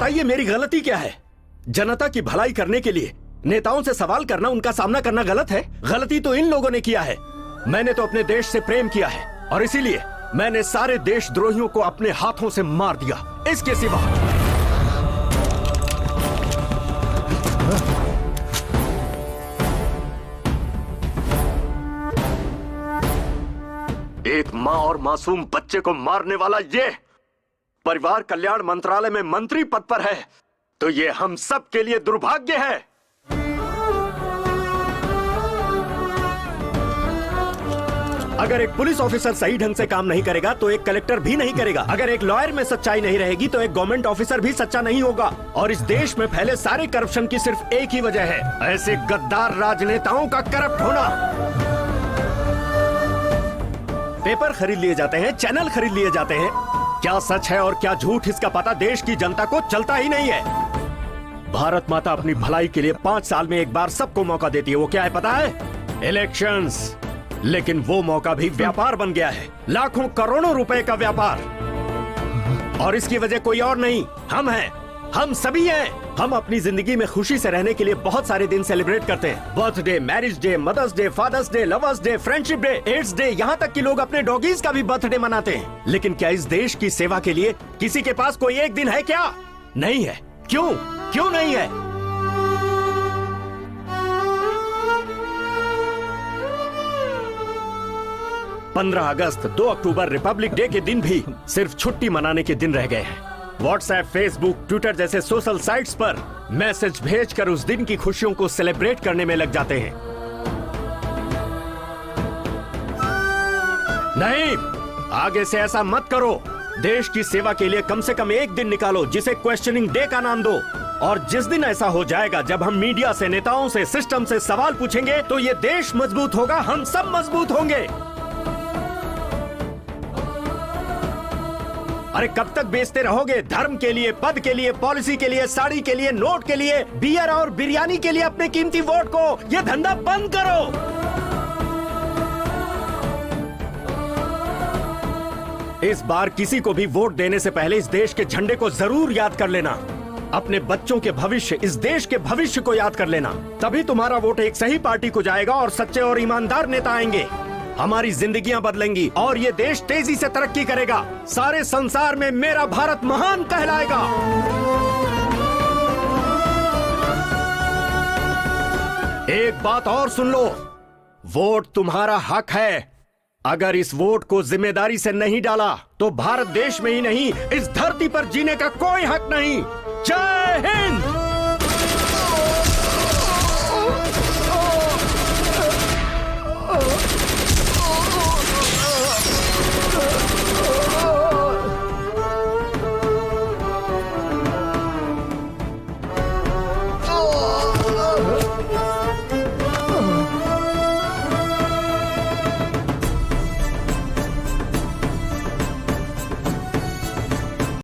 बताइए मेरी गलती क्या है? जनता की भलाई करने के लिए नेताओं से सवाल करना, उनका सामना करना गलत है? गलती तो इन लोगों ने किया है। मैंने तो अपने देश से प्रेम किया है और इसीलिए मैंने सारे देशद्रोहियों को अपने हाथों से मार दिया। इसके सिवा एक मां और मासूम बच्चे को मारने वाला ये परिवार कल्याण मंत्रालय में मंत्री पद पर है, तो ये हम सब के लिए दुर्भाग्य है। अगर एक पुलिस ऑफिसर सही ढंग से काम नहीं करेगा तो एक कलेक्टर भी नहीं करेगा। अगर एक लॉयर में सच्चाई नहीं रहेगी तो एक गवर्नमेंट ऑफिसर भी सच्चा नहीं होगा। और इस देश में फैले सारे करप्शन की सिर्फ एक ही वजह है, ऐसे गद्दार राजनेताओं का करप्ट होना। पेपर खरीद लिए जाते हैं, चैनल खरीद लिए जाते हैं, क्या सच है और क्या झूठ इसका पता देश की जनता को चलता ही नहीं है। भारत माता अपनी भलाई के लिए 5 साल में एक बार सबको मौका देती है, वो क्या है पता है? इलेक्शंस। लेकिन वो मौका भी व्यापार बन गया है, लाखों करोड़ों रुपए का व्यापार। और इसकी वजह कोई और नहीं, हम हैं, हम सभी हैं। हम अपनी जिंदगी में खुशी से रहने के लिए बहुत सारे दिन सेलिब्रेट करते हैं। Birthday, marriage day, mother's day, father's day, lover's day, friendship day, AIDS day, यहाँ तक कि लोग अपने डॉगीज का भी बर्थडे मनाते हैं। लेकिन क्या इस देश की सेवा के लिए किसी के पास कोई एक दिन है क्या? नहीं है। क्यों? क्यों नहीं है? पंद्रह अगस्त, 2 अक्टूबर रिपब्लिक डे के दिन भी सिर्फ छुट्टी मनाने के दिन रह गए हैं। व्हाट्सएप, फेसबुक, ट्विटर जैसे सोशल साइट्स पर मैसेज भेजकर उस दिन की खुशियों को सेलिब्रेट करने में लग जाते हैं। नहीं, आगे से ऐसा मत करो। देश की सेवा के लिए कम से कम एक दिन निकालो जिसे क्वेश्चनिंग डे का नाम दो। और जिस दिन ऐसा हो जाएगा जब हम मीडिया से, नेताओं से, सिस्टम से सवाल पूछेंगे तो ये देश मजबूत होगा, हम सब मजबूत होंगे। अरे कब तक बेचते रहोगे धर्म के लिए, पद के लिए, पॉलिसी के लिए, साड़ी के लिए, नोट के लिए, बियर और बिरयानी के लिए अपने कीमती वोट को? ये धंधा बंद करो। इस बार किसी को भी वोट देने से पहले इस देश के झंडे को जरूर याद कर लेना। अपने बच्चों के भविष्य, इस देश के भविष्य को याद कर लेना। तभी तुम्हारा वोट एक सही पार्टी को जाएगा और सच्चे और ईमानदार नेता आएंगे। हमारी जिंदगियां बदलेंगी और ये देश तेजी से तरक्की करेगा। सारे संसार में मेरा भारत महान कहलाएगा। एक बात और सुन लो, वोट तुम्हारा हक है। अगर इस वोट को जिम्मेदारी से नहीं डाला तो भारत देश में ही नहीं, इस धरती पर जीने का कोई हक नहीं। जय हिंद।